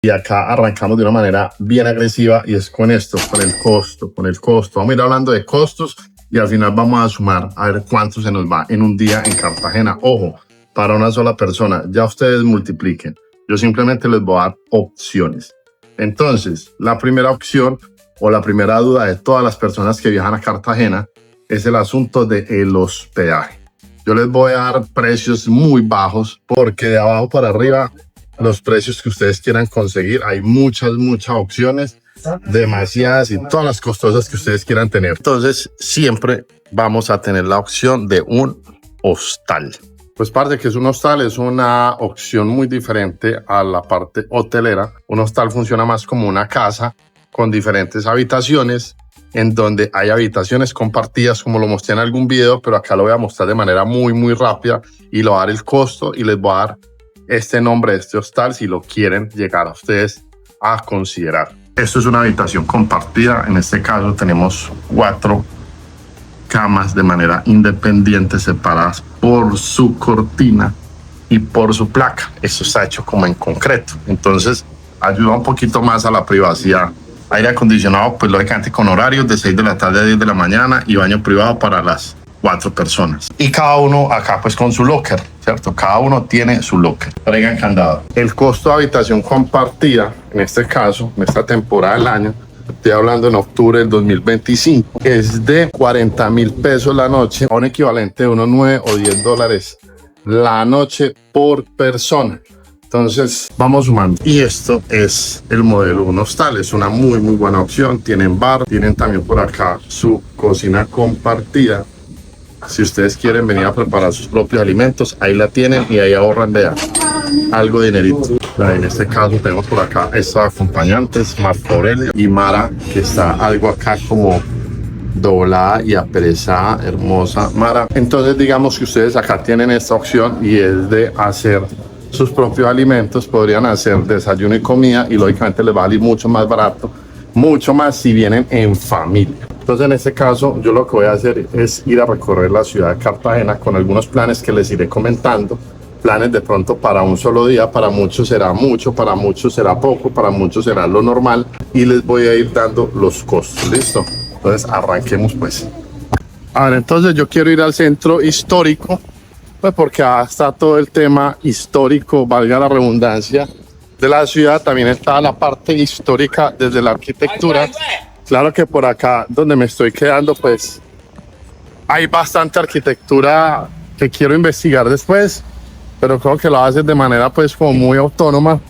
Y acá arrancamos de una manera bien agresiva y es con esto, con el costo. Vamos a ir hablando de costos y al final vamos a sumar a ver cuánto se nos va en un día en Cartagena. Ojo, para una sola persona, ya ustedes multipliquen. Yo simplemente les voy a dar opciones. Entonces, la primera opción o la primera duda de todas las personas que viajan a Cartagena es el asunto del hospedaje. Yo les voy a dar precios muy bajos porque de abajo para arriba, los precios que ustedes quieran conseguir, hay muchas opciones, demasiadas y todas las costosas que ustedes quieran tener. Entonces, siempre vamos a tener la opción de un hostal. Pues parte que es un hostal, es una opción muy diferente a la parte hotelera. Un hostal funciona más como una casa con diferentes habitaciones, en donde hay habitaciones compartidas, como lo mostré en algún video, pero acá lo voy a mostrar de manera muy rápida y lo voy a dar el costo y les voy a dar este nombre de este hostal si lo quieren llegar a ustedes a considerar. Esto es una habitación compartida. En este caso tenemos 4 camas de manera independiente, separadas por su cortina y por su placa. Esto está hecho como en concreto, entonces ayuda un poquito más a la privacidad. Aire acondicionado, pues lógicamente con horarios de 6 de la tarde a 10 de la mañana y baño privado para las 4 personas. Y cada uno acá pues con su locker, ¿cierto? Cada uno tiene su locker. Traigan candado. El costo de habitación compartida, en este caso, en esta temporada del año, estoy hablando en octubre del 2025, es de 40.000 pesos la noche, a un equivalente de unos 9 o 10 dólares la noche por persona. Entonces vamos sumando. Y esto es el modelo un hostal. Es una muy buena opción. Tienen bar, tienen también por acá su cocina compartida. Si ustedes quieren venir a preparar sus propios alimentos, ahí la tienen y ahí ahorran, vean, algo de dinerito. En este caso tenemos por acá estos acompañantes, Marco Aurelio y Mara, que está algo acá como doblada y aperezada, hermosa Mara. Entonces digamos que ustedes acá tienen esta opción y es de hacer sus propios alimentos. Podrían hacer desayuno y comida y lógicamente les va a salir mucho más barato, mucho más si vienen en familia. Entonces en este caso yo lo que voy a hacer es ir a recorrer la ciudad de Cartagena con algunos planes que les iré comentando. Planes de pronto para un solo día, para muchos será mucho, para muchos será poco, para muchos será lo normal y les voy a ir dando los costos. ¿Listo? Entonces arranquemos pues. A ver, entonces yo quiero ir al centro histórico, pues porque está todo el tema histórico, valga la redundancia, de la ciudad. También está la parte histórica desde la arquitectura. Claro que por acá donde me estoy quedando pues hay bastante arquitectura que quiero investigar después, pero creo que lo hacen de manera pues como muy autónoma,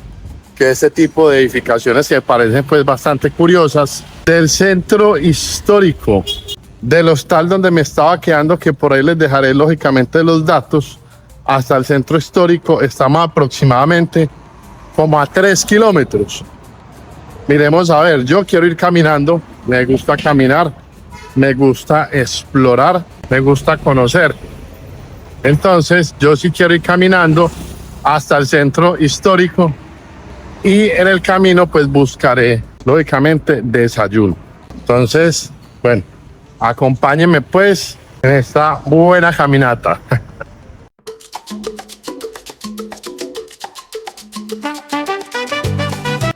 que ese tipo de edificaciones que parecen pues bastante curiosas. Del centro histórico del hostal donde me estaba quedando, que por ahí les dejaré lógicamente los datos, hasta el centro histórico estamos aproximadamente como a 3 kilómetros. Miremos a ver, yo quiero ir caminando, me gusta caminar, me gusta explorar, me gusta conocer. Entonces yo sí quiero ir caminando hasta el centro histórico y en el camino pues buscaré lógicamente desayuno. Entonces, bueno, acompáñenme pues en esta buena caminata.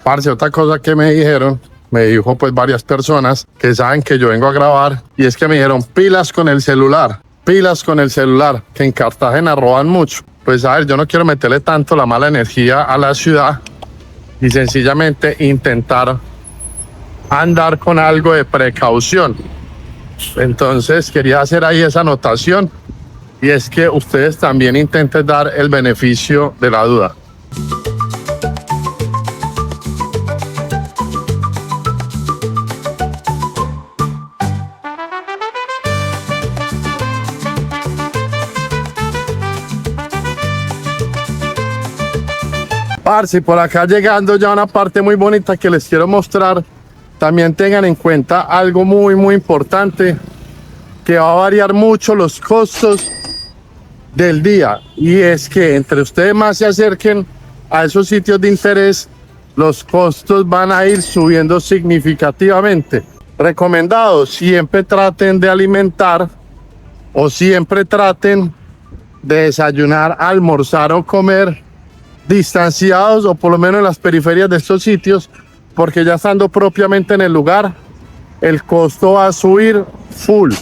Parce, otra cosa que me dijo pues varias personas que saben que yo vengo a grabar, y es que me dijeron pilas con el celular, que en Cartagena roban mucho. Pues a ver, yo no quiero meterle tanto la mala energía a la ciudad y sencillamente intentar andar con algo de precaución. Entonces quería hacer ahí esa anotación, y es que ustedes también intenten dar el beneficio de la duda. Parce, por acá llegando ya a una parte muy bonita que les quiero mostrar. También tengan en cuenta algo muy importante, que va a variar mucho los costos del día, y es que entre ustedes más se acerquen a esos sitios de interés, los costos van a ir subiendo significativamente. Recomendado, siempre traten de alimentar o siempre traten de desayunar, almorzar o comer distanciados o por lo menos en las periferias de estos sitios, porque ya estando propiamente en el lugar, el costo va a subir full.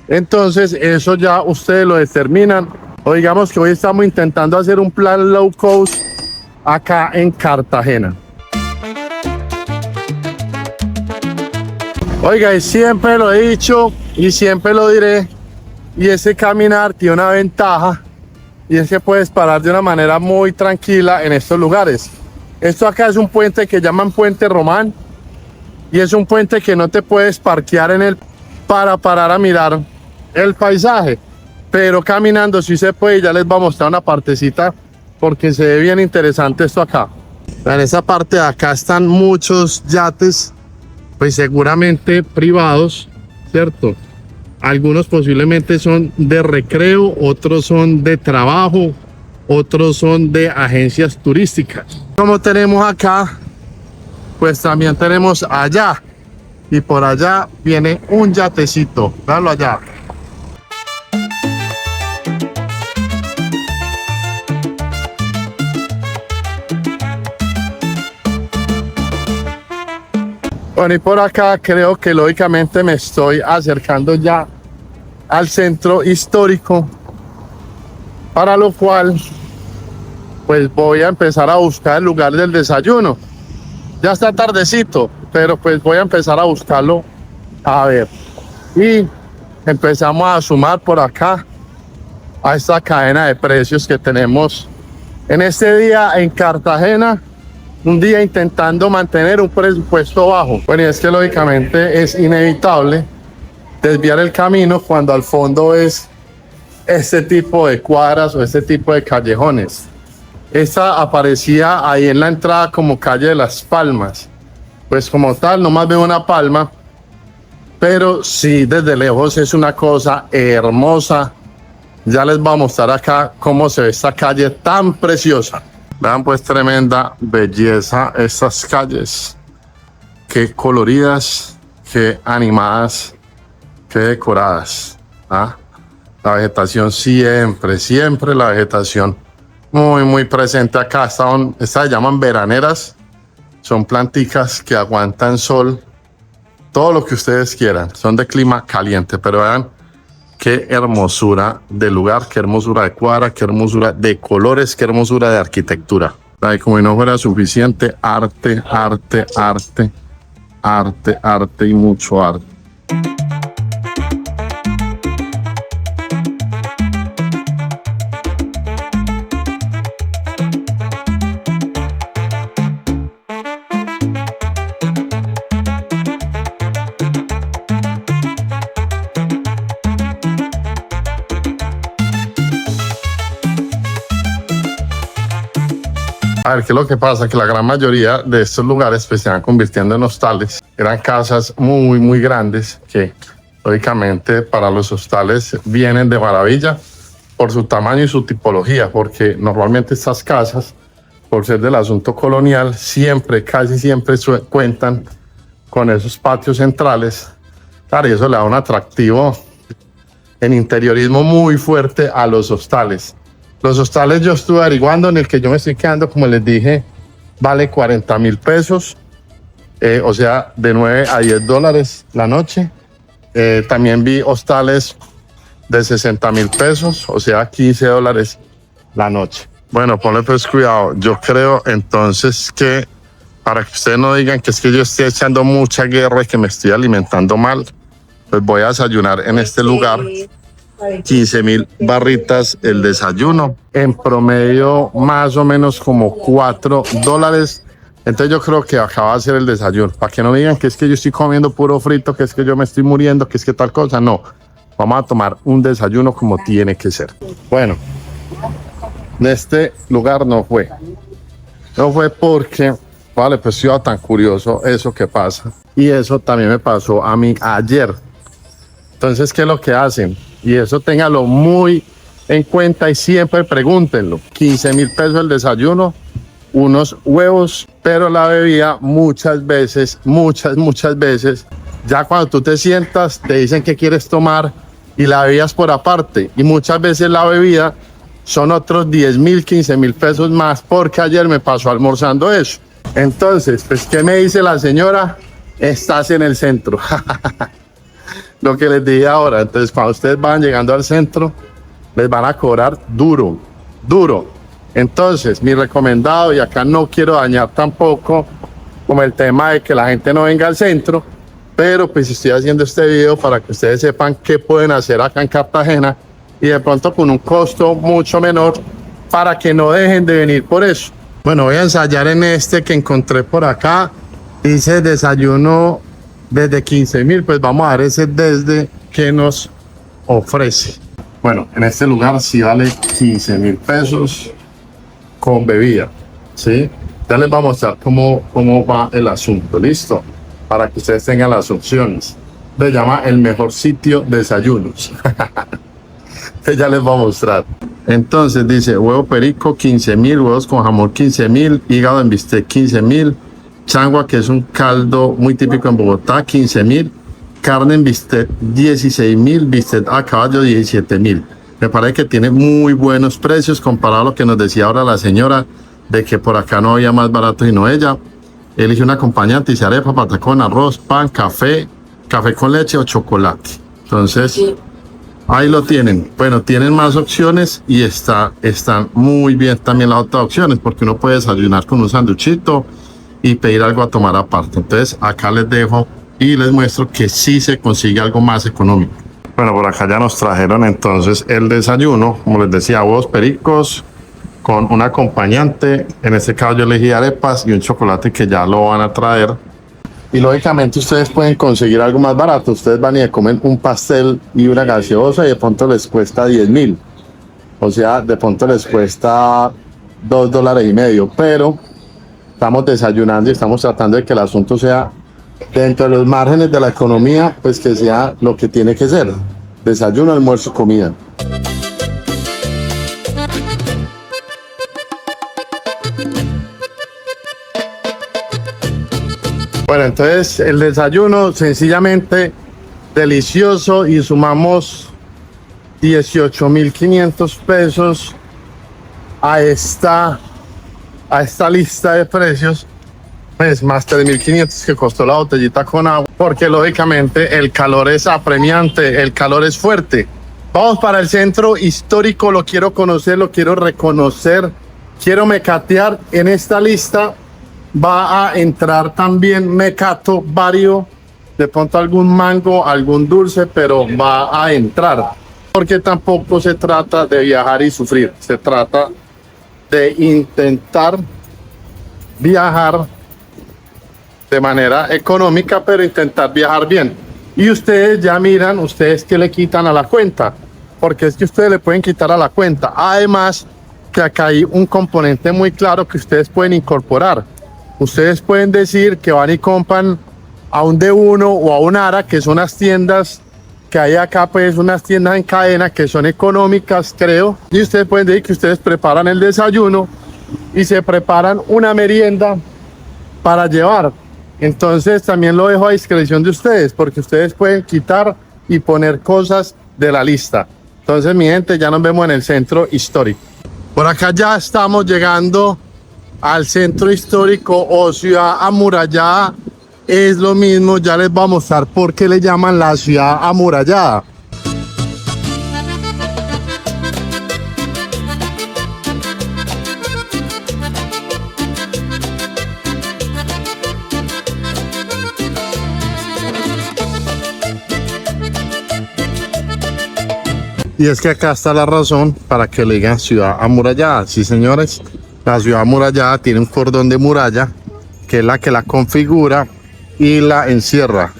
Entonces eso ya ustedes lo determinan. O digamos que hoy estamos intentando hacer un plan low cost acá en Cartagena. Oiga, y siempre lo he dicho y siempre lo diré, y ese caminar tiene una ventaja, y es que puedes parar de una manera muy tranquila en estos lugares. Esto acá es un puente que llaman Puente Román, y es un puente que no te puedes parquear en él para parar a mirar el paisaje, pero caminando sí se puede. Ya les voy a mostrar una partecita porque se ve bien interesante esto acá. En esa parte de acá están muchos yates, pues seguramente privados, ¿cierto? Algunos posiblemente son de recreo, otros son de trabajo, otros son de agencias turísticas. Como tenemos acá, pues también tenemos allá, y por allá viene un yatecito, véanlo allá. Bueno, y por acá creo que lógicamente me estoy acercando ya al centro histórico, para lo cual pues voy a empezar a buscar el lugar del desayuno. Ya está tardecito, pero pues voy a empezar a buscarlo, a ver. Y empezamos a sumar por acá a esta cadena de precios que tenemos en este día en Cartagena. Un día intentando mantener un presupuesto bajo. Bueno, y es que lógicamente es inevitable desviar el camino cuando al fondo es este tipo de cuadras o este tipo de callejones. Esta aparecía ahí en la entrada como calle de Las Palmas. Pues como tal, nomás veo una palma, pero sí, desde lejos es una cosa hermosa. Ya les voy a mostrar acá cómo se ve esta calle tan preciosa. Vean pues tremenda belleza estas calles, qué coloridas, qué animadas, qué decoradas. ¿Ah? La vegetación siempre la vegetación muy presente acá. Estas se llaman veraneras, son planticas que aguantan sol, todo lo que ustedes quieran, son de clima caliente, pero vean qué hermosura de lugar, qué hermosura de cuadra, qué hermosura de colores, qué hermosura de arquitectura. Ay, como si no fuera suficiente, arte y mucho arte. A ver, ¿qué es lo que pasa? Que la gran mayoría de estos lugares pues se van convirtiendo en hostales. Eran casas muy grandes que lógicamente para los hostales vienen de maravilla por su tamaño y su tipología, porque normalmente estas casas, por ser del asunto colonial, casi siempre cuentan con esos patios centrales. Claro, y eso le da un atractivo en interiorismo muy fuerte a los hostales. Los hostales yo estuve averiguando, en el que yo me estoy quedando, como les dije, vale 40.000 pesos, o sea, de 9 a 10 dólares la noche. También vi hostales de 60.000 pesos, o sea, 15 dólares la noche. Bueno, ponle pues cuidado. Yo creo entonces que, para que ustedes no digan que es que yo estoy echando mucha guerra y que me estoy alimentando mal, pues voy a desayunar en este lugar. 15.000 barritas el desayuno, en promedio más o menos como 4 dólares. Entonces yo creo que acá va a ser el desayuno, para que no digan que es que yo estoy comiendo puro frito, que es que yo me estoy muriendo, que es que tal cosa. No, vamos a tomar un desayuno como tiene que ser. Bueno, en este lugar no fue porque, vale, pues yo tan curioso eso que pasa, y eso también me pasó a mí ayer. Entonces, ¿qué es lo que hacen? Y eso téngalo muy en cuenta y siempre pregúntenlo. 15.000 pesos el desayuno, unos huevos, pero la bebida muchas veces, ya cuando tú te sientas, te dicen que quieres tomar y la bebida es por aparte. Y muchas veces la bebida son otros 10.000, 15.000 pesos más porque ayer me pasó almorzando eso. Entonces, pues, ¿qué me dice la señora? Estás en el centro. Lo que les dije ahora. Entonces, cuando ustedes van llegando al centro, les van a cobrar duro, duro. Entonces, mi recomendado, y acá no quiero dañar tampoco como el tema de que la gente no venga al centro, pero pues estoy haciendo este video para que ustedes sepan qué pueden hacer acá en Cartagena y de pronto con un costo mucho menor para que no dejen de venir por eso. Bueno, voy a ensayar en este que encontré por acá. Dice desayuno desde 15.000, pues vamos a ver ese desde que nos ofrece. Bueno, en este lugar sí vale 15.000 pesos con bebida, ¿sí? Ya les voy a mostrar cómo va el asunto, ¿listo? Para que ustedes tengan las opciones. Se llama el mejor sitio de desayunos. Ya les voy a mostrar. Entonces dice huevo perico 15.000, huevos con jamón 15.000, hígado en bistec 15.000, changua, que es un caldo muy típico en Bogotá, 15.000, carne en bistec 16.000, bistec a caballo 17.000. Me parece que tiene muy buenos precios comparado a lo que nos decía ahora la señora de que por acá no había más barato sino ella. Elige un acompañante, dice arepa, patacón, arroz, pan, café con leche o chocolate. Entonces, sí, ahí lo tienen. Bueno, tienen más opciones y están muy bien también las otras opciones, porque uno puede desayunar con un sanduchito y pedir algo a tomar aparte. Entonces, acá les dejo y les muestro que sí se consigue algo más económico. Bueno, por acá ya nos trajeron entonces el desayuno, como les decía, huevos pericos con un acompañante. En este caso yo elegí arepas y un chocolate que ya lo van a traer. Y lógicamente ustedes pueden conseguir algo más barato. Ustedes van y comen un pastel y una gaseosa y de pronto les cuesta 10.000. O sea, de pronto les cuesta $2.50. Pero estamos desayunando y estamos tratando de que el asunto sea dentro de los márgenes de la economía, pues que sea lo que tiene que ser. Desayuno, almuerzo, comida. Bueno, entonces el desayuno sencillamente delicioso y sumamos 18.500 pesos a esta lista de precios, pues más 3.500 que costó la botellita con agua, porque lógicamente el calor es apremiante, el calor es fuerte. Vamos para el centro histórico, lo quiero conocer, lo quiero reconocer, quiero mecatear. En esta lista va a entrar también mecato vario, de pronto algún mango, algún dulce, pero va a entrar, porque tampoco se trata de viajar y sufrir, se trata de intentar viajar de manera económica, pero intentar viajar bien. Y ustedes ya miran, ustedes que le quitan a la cuenta, porque es que ustedes le pueden quitar a la cuenta. Además, que acá hay un componente muy claro que ustedes pueden incorporar. Ustedes pueden decir que van y compran a un D1 o a un ARA, que son las tiendas que hay acá, pues unas tiendas en cadena que son económicas, creo. Y ustedes pueden decir que ustedes preparan el desayuno y se preparan una merienda para llevar. Entonces también lo dejo a discreción de ustedes, porque ustedes pueden quitar y poner cosas de la lista. Entonces, mi gente, ya nos vemos en el centro histórico. Por acá ya estamos llegando al centro histórico o ciudad amurallada. Es lo mismo, ya les voy a mostrar por qué le llaman la ciudad amurallada. Y es que acá está la razón para que le digan ciudad amurallada. Sí, señores, la ciudad amurallada tiene un cordón de muralla que es la que la configura y la encierra.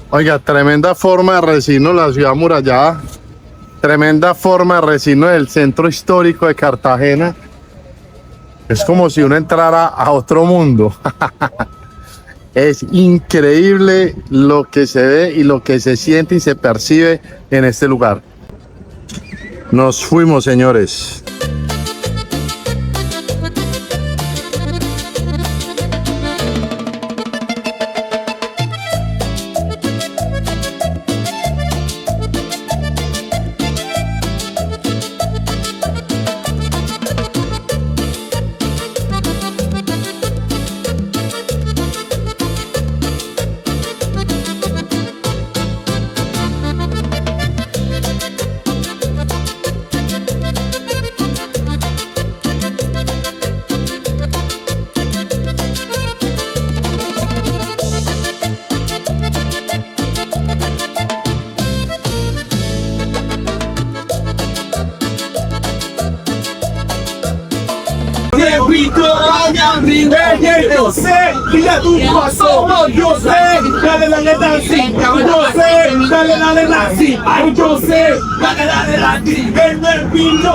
Oiga, tremenda forma de recibirnos la ciudad amurallada, tremenda forma de recibirnos el centro histórico de Cartagena. Es como si uno entrara a otro mundo. Es increíble lo que se ve y lo que se siente y se percibe en este lugar. Nos fuimos, señores. Yo sé, mira tu paso, yo sé, dale la neta así, yo sé, dale la neta así, yo sé, dale la neta así, ven el pincho,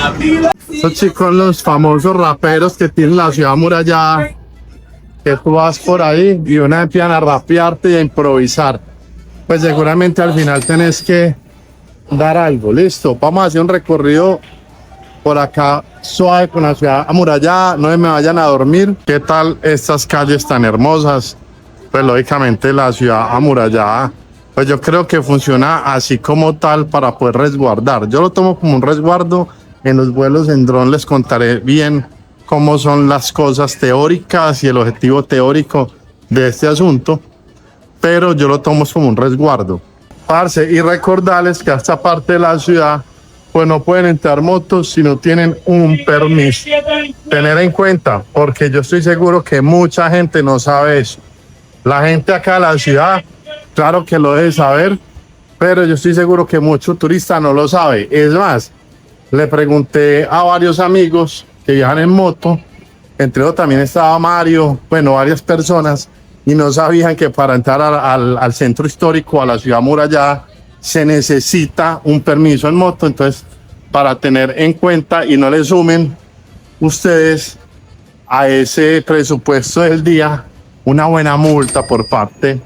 a mi vida. Estos chicos, los famosos raperos que tienen la ciudad amurallada, que tú vas por ahí y una empiezan a rapearte y a improvisar. Pues seguramente al final tenés que dar algo. Listo, vamos a hacer un recorrido por acá suave con la ciudad amurallada. No se me vayan a dormir. ¿Qué tal estas calles tan hermosas? Pues lógicamente la ciudad amurallada, pues yo creo que funciona así como tal para poder resguardar. Yo lo tomo como un resguardo. En los vuelos en dron les contaré bien cómo son las cosas teóricas y el objetivo teórico de este asunto, pero yo lo tomo como un resguardo. Parce, y recordarles que a esta parte de la ciudad pues no pueden entrar motos si no tienen un permiso. Tener en cuenta, porque yo estoy seguro que mucha gente no sabe eso. La gente acá de la ciudad, claro que lo debe saber, pero yo estoy seguro que mucho turista no lo sabe. Es más, le pregunté a varios amigos que viajan en moto, entre ellos también estaba Mario, bueno, varias personas, y no sabían que para entrar al centro histórico, a la ciudad amurallada, se necesita un permiso en moto. Entonces, para tener en cuenta y no le sumen ustedes a ese presupuesto del día una buena multa por parte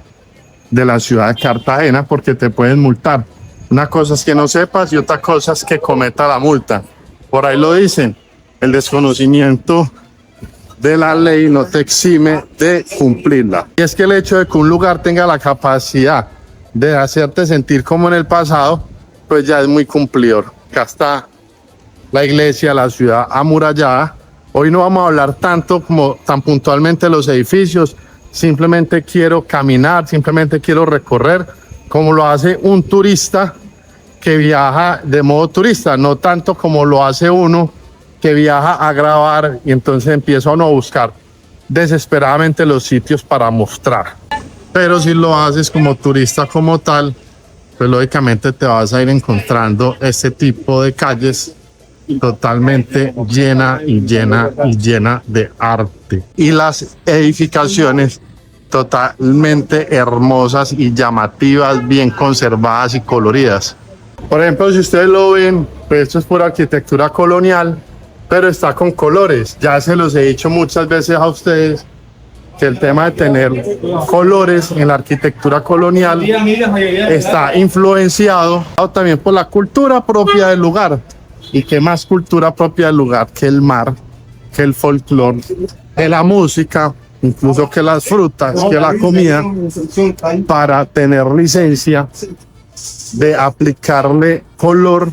de la ciudad de Cartagena, porque te pueden multar. Una cosa es que no sepas y otra cosa es que cometa la multa. Por ahí lo dicen, el desconocimiento de la ley no te exime de cumplirla. Y es que el hecho de que un lugar tenga la capacidad de hacerte sentir como en el pasado, pues ya es muy cumplidor. Acá está la iglesia, la ciudad amurallada. Hoy no vamos a hablar tanto como tan puntualmente de los edificios, simplemente quiero caminar, simplemente quiero recorrer como lo hace un turista que viaja de modo turista, no tanto como lo hace uno que viaja a grabar y entonces empieza uno a buscar desesperadamente los sitios para mostrar. Pero si lo haces como turista como tal, pues lógicamente te vas a ir encontrando este tipo de calles totalmente llena de arte. Y las edificaciones totalmente hermosas y llamativas, bien conservadas y coloridas. Por ejemplo, si ustedes lo ven, pues esto es por arquitectura colonial, pero está con colores. Ya se los he dicho muchas veces a ustedes que el tema de tener colores en la arquitectura colonial está influenciado también por la cultura propia del lugar. ¿Y qué más cultura propia del lugar que el mar, que el folclore, que la música, incluso que las frutas, que la comida, para tener licencia de aplicarle color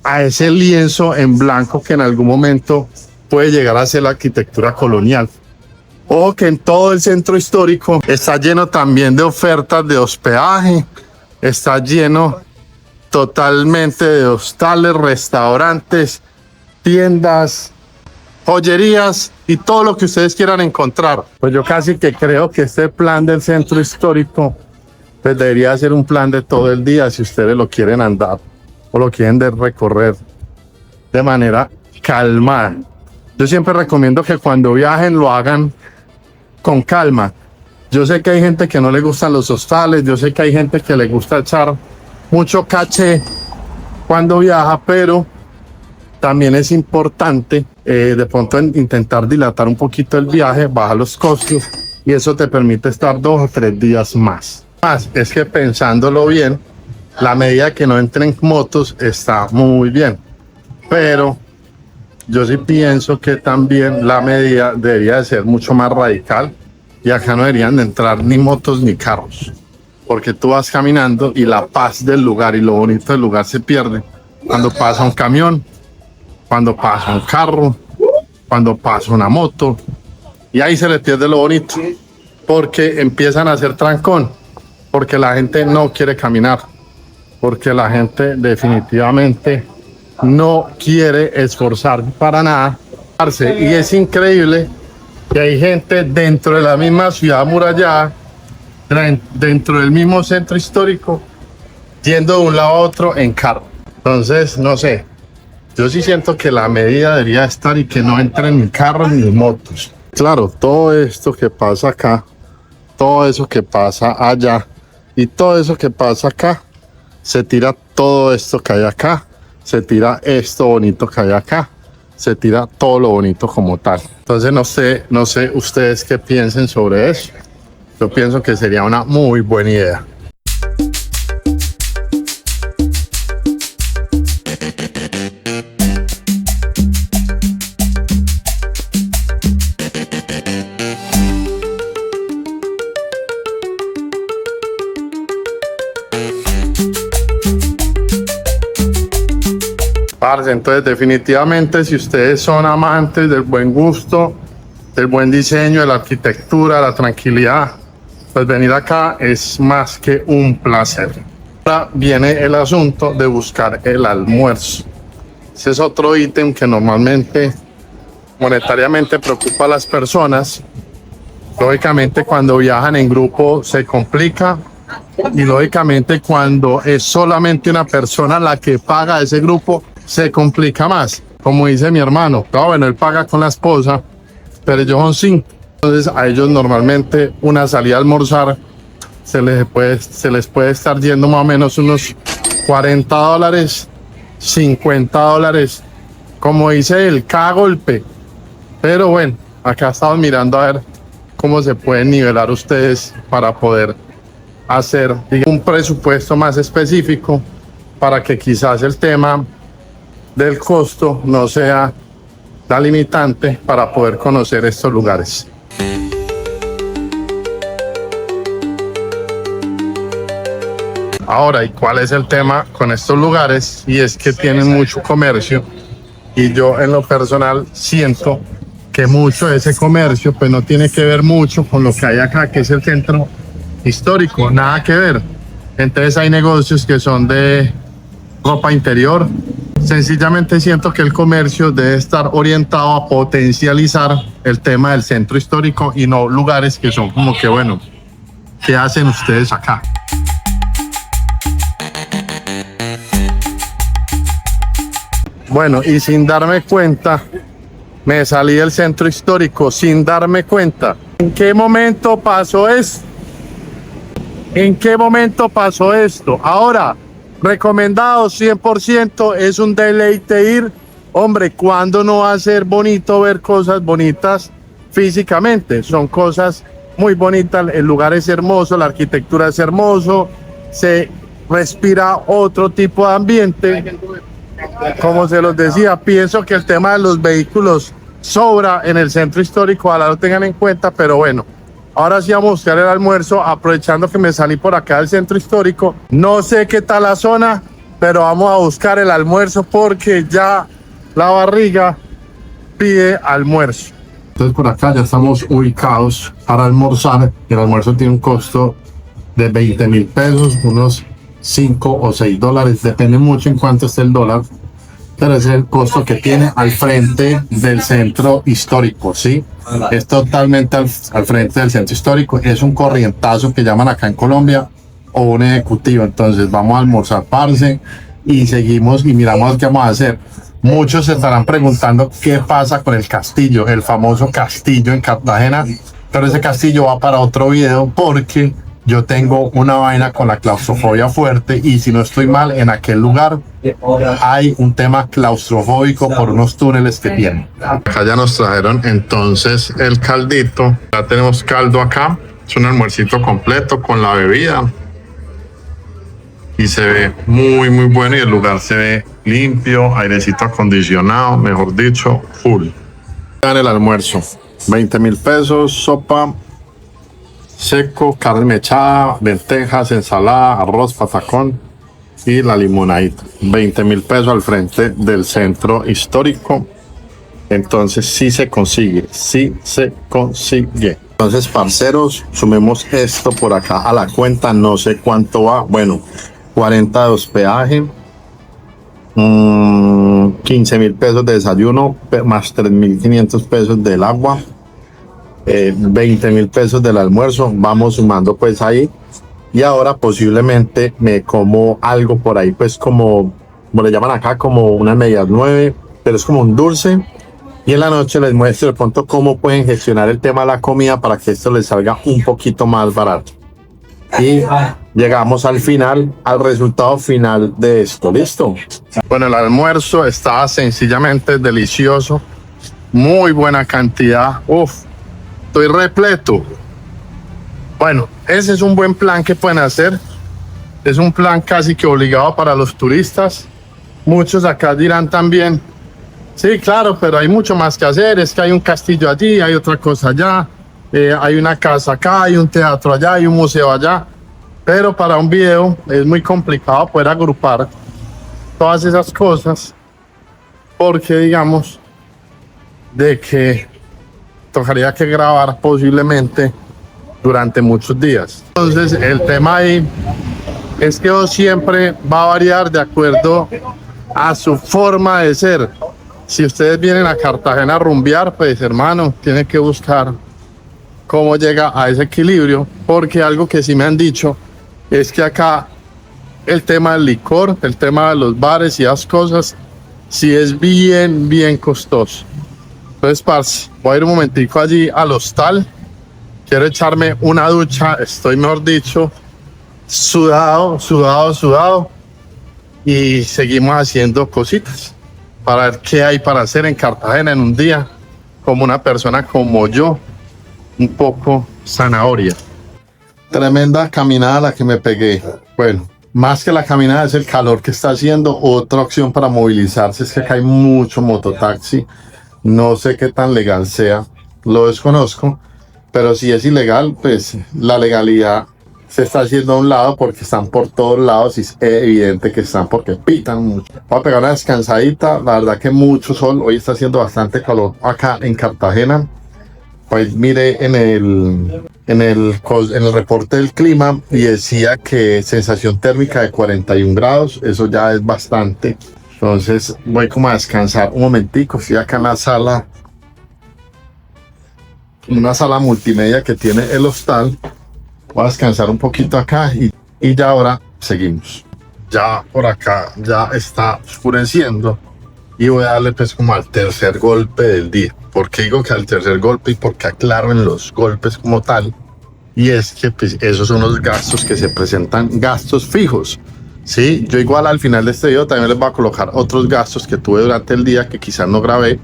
a ese lienzo en blanco que en algún momento puede llegar a ser la arquitectura colonial? O que en todo el centro histórico está lleno también de ofertas de hospedaje, está lleno totalmente de hostales, restaurantes, tiendas, joyerías y todo lo que ustedes quieran encontrar. Pues yo casi que creo que este plan del centro histórico pues debería ser un plan de todo el día si ustedes lo quieren andar o lo quieren recorrer de manera calmada. Yo siempre recomiendo que cuando viajen lo hagan con calma. Yo sé que hay gente que no le gustan los hostales, yo sé que hay gente que le gusta echar mucho caché cuando viaja, pero también es importante de pronto intentar dilatar un poquito el viaje, bajar los costos y eso te permite estar 2 o 3 días más. Es que pensándolo bien, la medida que no entren motos está muy bien, pero yo sí pienso que también la medida debería de ser mucho más radical y acá no deberían de entrar ni motos ni carros, porque tú vas caminando y la paz del lugar y lo bonito del lugar se pierde cuando pasa un camión, cuando pasa un carro, cuando pasa una moto, y ahí se le pierde lo bonito, porque empiezan a hacer trancón, porque la gente no quiere caminar, porque la gente definitivamente no quiere esforzar para nada. Y es increíble que hay gente dentro de la misma ciudad amurallada, dentro del mismo centro histórico, yendo de un lado a otro en carro. Entonces, no sé, yo sí siento que la medida debería estar y que no entren ni carros ni motos. Claro, todo esto que pasa acá, todo eso que pasa allá y todo eso que pasa acá, se tira todo esto que hay acá, se tira esto bonito que hay acá, se tira todo lo bonito como tal. Entonces no sé ustedes qué piensen sobre eso. Yo pienso que sería una muy buena idea. Entonces definitivamente si ustedes son amantes del buen gusto, del buen diseño, de la arquitectura, la tranquilidad, pues venir acá es más que un placer. Ahora viene el asunto de buscar el almuerzo. Ese es otro ítem que normalmente monetariamente preocupa a las personas. Lógicamente cuando viajan en grupo se complica, y lógicamente cuando es solamente una persona la que paga ese grupo se complica más. Como dice mi hermano, bueno, él paga con la esposa, pero ellos son 5. Entonces a ellos normalmente una salida a almorzar se les puede estar yendo más o menos unos $40, $50, como dice él, cada golpe. Pero bueno, acá estamos mirando a ver cómo se pueden nivelar ustedes para poder hacer un presupuesto más específico, para que quizás el tema del costo no sea la limitante para poder conocer estos lugares. Ahora, ¿y cuál es el tema con estos lugares? Y es que tienen mucho comercio, y yo en lo personal siento que mucho de ese comercio pues no tiene que ver mucho con lo que hay acá, que es el centro histórico, nada que ver. Entonces hay negocios que son de ropa interior. Sencillamente siento que el comercio debe estar orientado a potencializar el tema del centro histórico y no lugares que son como que, bueno, ¿qué hacen ustedes acá? Bueno, y sin darme cuenta, me salí del centro histórico sin darme cuenta. ¿En qué momento pasó esto? ¿En qué momento pasó esto? Ahora, recomendado 100%, es un deleite ir. Hombre, ¿cuándo no va a ser bonito ver cosas bonitas físicamente? Son cosas muy bonitas, el lugar es hermoso, la arquitectura es hermoso, se respira otro tipo de ambiente. Como se los decía, pienso que el tema de los vehículos sobra en el centro histórico, ojalá lo tengan en cuenta, pero bueno. Ahora sí vamos a buscar el almuerzo, aprovechando que me salí por acá del centro histórico. No sé qué tal la zona, pero vamos a buscar el almuerzo porque ya la barriga pide almuerzo. Entonces por acá ya estamos ubicados para almorzar. El almuerzo tiene un costo de 20.000 pesos, unos 5 o 6 dólares, depende mucho en cuánto esté el dólar. Pero ese es el costo que tiene al frente del centro histórico, ¿sí? Es totalmente al frente del centro histórico. Es un corrientazo que llaman acá en Colombia, o un ejecutivo. Entonces vamos a almorzar, parce, y seguimos y miramos qué vamos a hacer. Muchos se estarán preguntando qué pasa con el castillo, el famoso castillo en Cartagena, pero ese castillo va para otro video porque yo tengo una vaina con la claustrofobia fuerte, y si no estoy mal, en aquel lugar hay un tema claustrofóbico por unos túneles que tienen. Acá ya nos trajeron entonces el caldito. Ya tenemos caldo acá. Es un almuercito completo con la bebida. y se ve muy muy bueno y el lugar se ve limpio, airecito acondicionado, mejor dicho, full. En el almuerzo, 20.000 pesos, sopa, seco, carne mechada, lentejas, ensalada, arroz, patacón y la limonadita. 20.000 pesos al frente del centro histórico. Entonces sí se consigue, sí se consigue. Entonces, parceros, sumemos esto por acá a la cuenta, no sé cuánto va. Bueno, 40 de hospedaje, 15.000 pesos de desayuno, más 3.500 pesos del agua, 20.000 pesos del almuerzo. Vamos sumando pues ahí. Y ahora posiblemente me como algo por ahí, pues como le llaman acá, como unas medias 9, pero es como un dulce. Y en la noche les muestro de pronto cómo pueden gestionar el tema de la comida para que esto les salga un poquito más barato. Y llegamos al final, al resultado final de esto. ¿Listo? Bueno, el almuerzo estaba sencillamente delicioso. Muy buena cantidad. Uf, estoy repleto. Bueno, ese es un buen plan que pueden hacer. Es un plan casi que obligado para los turistas. Muchos acá dirán también, sí, claro, pero hay mucho más que hacer. Es que hay un castillo allí, hay otra cosa allá, hay una casa acá, hay un teatro allá, hay un museo allá. Pero para un video es muy complicado poder agrupar todas esas cosas, porque digamos de que tocaría que grabar posiblemente durante muchos días. Entonces el tema ahí es que siempre va a variar de acuerdo a su forma de ser. Si ustedes vienen a Cartagena a rumbear, pues hermano, tienen que buscar cómo llega a ese equilibrio, porque algo que sí me han dicho es que acá el tema del licor, el tema de los bares y las cosas, sí es bien costoso. Entonces, parce, voy a ir un momentico allí al hostal. Quiero echarme una ducha, estoy mejor dicho, sudado. Y seguimos haciendo cositas para ver qué hay para hacer en Cartagena en un día, como una persona como yo, un poco zanahoria. Tremenda caminada la que me pegué. Bueno, más que la caminada es el calor que está haciendo. Otra opción para movilizarse es que acá hay mucho mototaxi. No sé qué tan legal sea, lo desconozco, pero si es ilegal, pues la legalidad se está haciendo a un lado porque están por todos lados y es evidente que están porque pitan mucho. Voy a pegar una descansadita, la verdad que mucho sol, hoy está haciendo bastante calor acá en Cartagena. Pues mire en el reporte del clima y decía que sensación térmica de 41 grados, eso ya es bastante. Entonces voy como a descansar un momentico, estoy acá en la sala, una sala multimedia que tiene el hostal. Voy a descansar un poquito acá y ya ahora seguimos. Ya por acá ya está oscureciendo y voy a darle pues como al tercer golpe del día. ¿Por qué digo que al tercer golpe y por qué aclaro en los golpes como tal? Y es que pues esos son los gastos que se presentan, gastos fijos. Sí, yo igual al final de este video también les voy a colocar otros gastos que tuve durante el día que quizás no grabé,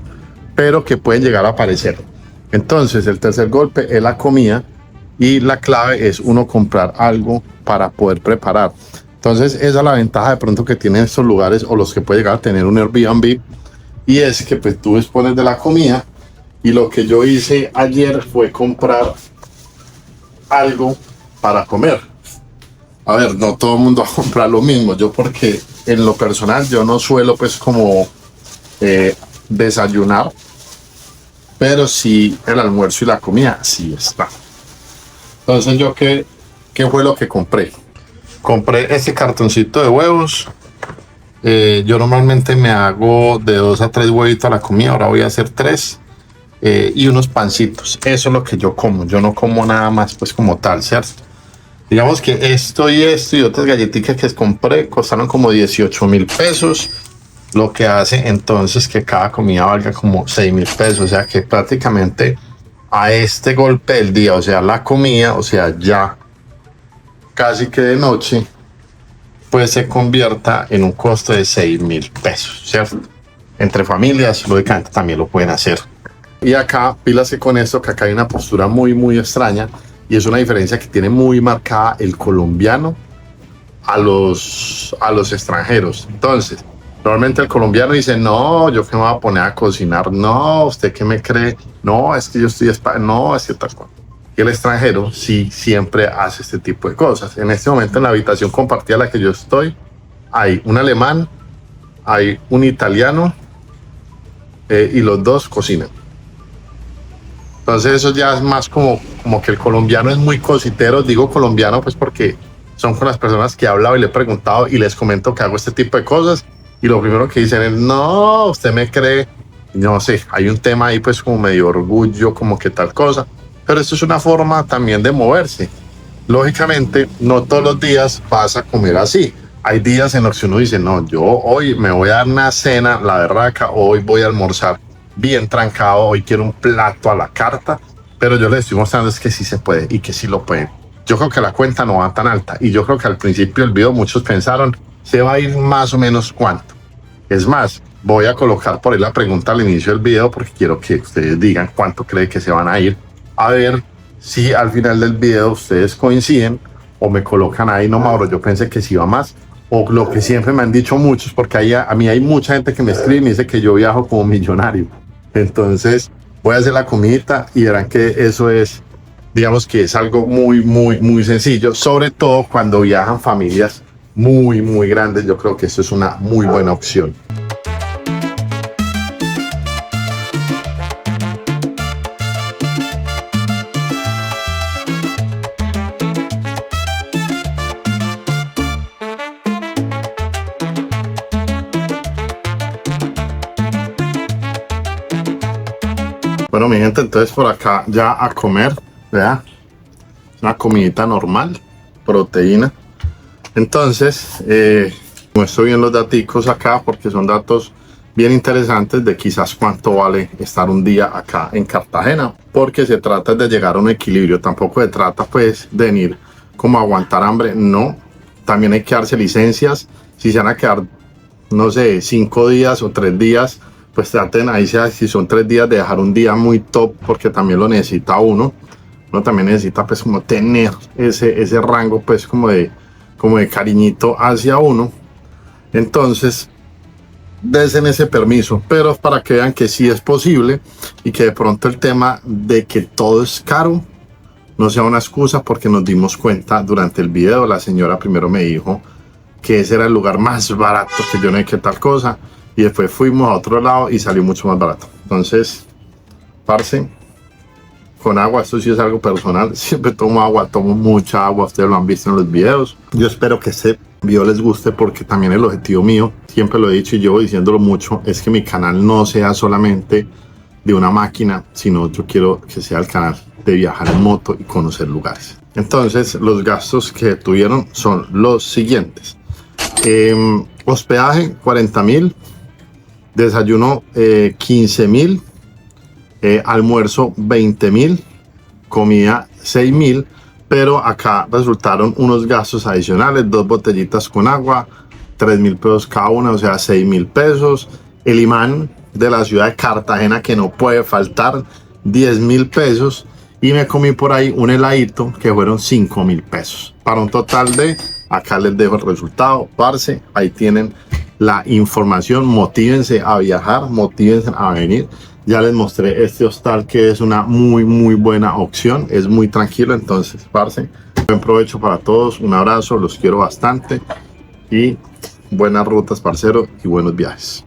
pero que pueden llegar a aparecer. Entonces el tercer golpe es la comida. Y la clave es uno comprar algo para poder preparar. Entonces esa es la ventaja de pronto que tienen estos lugares o los que puede llegar a tener un Airbnb. Y es que pues tú dispones de la comida. Y lo que yo hice ayer fue comprar algo para comer. A ver, no todo el mundo va a comprar lo mismo. Yo porque en lo personal yo no suelo pues como desayunar. Pero sí el almuerzo y la comida sí está. Entonces yo, ¿qué fue lo que compré? Compré este cartoncito de huevos. Yo normalmente me hago de 2 a 3 huevitos a la comida. Ahora voy a hacer 3. Y unos pancitos. Eso es lo que yo como. Yo no como nada más pues como tal, ¿cierto? Digamos que esto y otras galletitas que compré costaron como 18.000 pesos. Lo que hace entonces que cada comida valga como 6.000 pesos. O sea que prácticamente a este golpe del día, o sea, la comida, o sea, ya casi que de noche, pues se convierta en un costo de 6.000 pesos, ¿cierto? Entre familias, lógicamente también lo pueden hacer. Y acá, pílase con esto, que acá hay una postura muy extraña, y es una diferencia que tiene muy marcada el colombiano a los extranjeros. Entonces, normalmente el colombiano dice, no, yo que me voy a poner a cocinar, no, ¿usted qué me cree? No, es que yo estoy no, es que tal cual. Y el extranjero sí siempre hace este tipo de cosas. En este momento en la habitación compartida en la que yo estoy, hay un alemán, hay un italiano y los dos cocinan. Entonces eso ya es más como que el colombiano es muy cositero. Digo colombiano pues porque son con las personas que he hablado y le he preguntado y les comento que hago este tipo de cosas. Y lo primero que dicen es, no, usted me cree. No sé, hay un tema ahí pues como medio orgullo, como que tal cosa. Pero esto es una forma también de moverse. Lógicamente, no todos los días vas a comer así. Hay días en los que uno dice, no, yo hoy me voy a dar una cena, la berraca, hoy voy a almorzar bien trancado, hoy quiero un plato a la carta. Pero yo les estoy mostrando es que sí se puede y que sí lo pueden. Yo creo que la cuenta no va tan alta. Y yo creo que al principio del video muchos pensaron, se va a ir más o menos cuánto. Es más, voy a colocar por ahí la pregunta al inicio del video porque quiero que ustedes digan cuánto creen que se van a ir. A ver si al final del video ustedes coinciden o me colocan ahí, no, Mauro, yo pensé que sí iba más. O lo que siempre me han dicho muchos, porque a mí hay mucha gente que me escribe y me dice que yo viajo como millonario. Entonces voy a hacer la comidita y verán que eso es, digamos que es algo muy, muy, muy sencillo. Sobre todo cuando viajan familias muy, muy grandes. Yo creo que esto es una muy buena opción. Bueno, mi gente, entonces por acá ya a comer, ¿verdad? Una comidita normal, proteína. Entonces, muestro bien los daticos acá porque son datos bien interesantes de quizás cuánto vale estar un día acá en Cartagena, porque se trata de llegar a un equilibrio. Tampoco se trata pues de venir como a aguantar hambre, no. También hay que darse licencias. Si se van a quedar, no sé, 5 días o 3 días, pues traten ahí, si son 3 días, de dejar un día muy top, porque también lo necesita uno. Uno también necesita pues como tener ese rango pues como de cariñito hacia uno. Entonces desen ese permiso, pero para que vean que sí es posible y que de pronto el tema de que todo es caro no sea una excusa, porque nos dimos cuenta durante el video. La señora primero me dijo que ese era el lugar más barato, que yo no sé qué tal cosa, y después fuimos a otro lado y salió mucho más barato. Entonces, parce, con agua, esto sí es algo personal, siempre tomo agua, tomo mucha agua, ustedes lo han visto en los videos. Yo espero que este video les guste, porque también el objetivo mío, siempre lo he dicho y llevo diciéndolo mucho, es que mi canal no sea solamente de una máquina, sino yo quiero que sea el canal de viajar en moto y conocer lugares. Entonces, los gastos que tuvieron son los siguientes. Hospedaje 40.000, desayuno 15.000, almuerzo 20.000, comida 6.000, pero acá resultaron unos gastos adicionales: 2 botellitas con agua, 3.000 pesos cada una, o sea 6.000 pesos. El imán de la ciudad de Cartagena, que no puede faltar, 10.000 pesos. Y me comí por ahí un heladito que fueron 5.000 pesos, para un total de, acá les dejo el resultado, parce, ahí tienen la información. Motívense a viajar, motívense a venir. Ya les mostré este hostal, que es una muy, muy buena opción, es muy tranquilo. Entonces, parce, buen provecho para todos, un abrazo, los quiero bastante y buenas rutas, parcero, y buenos viajes.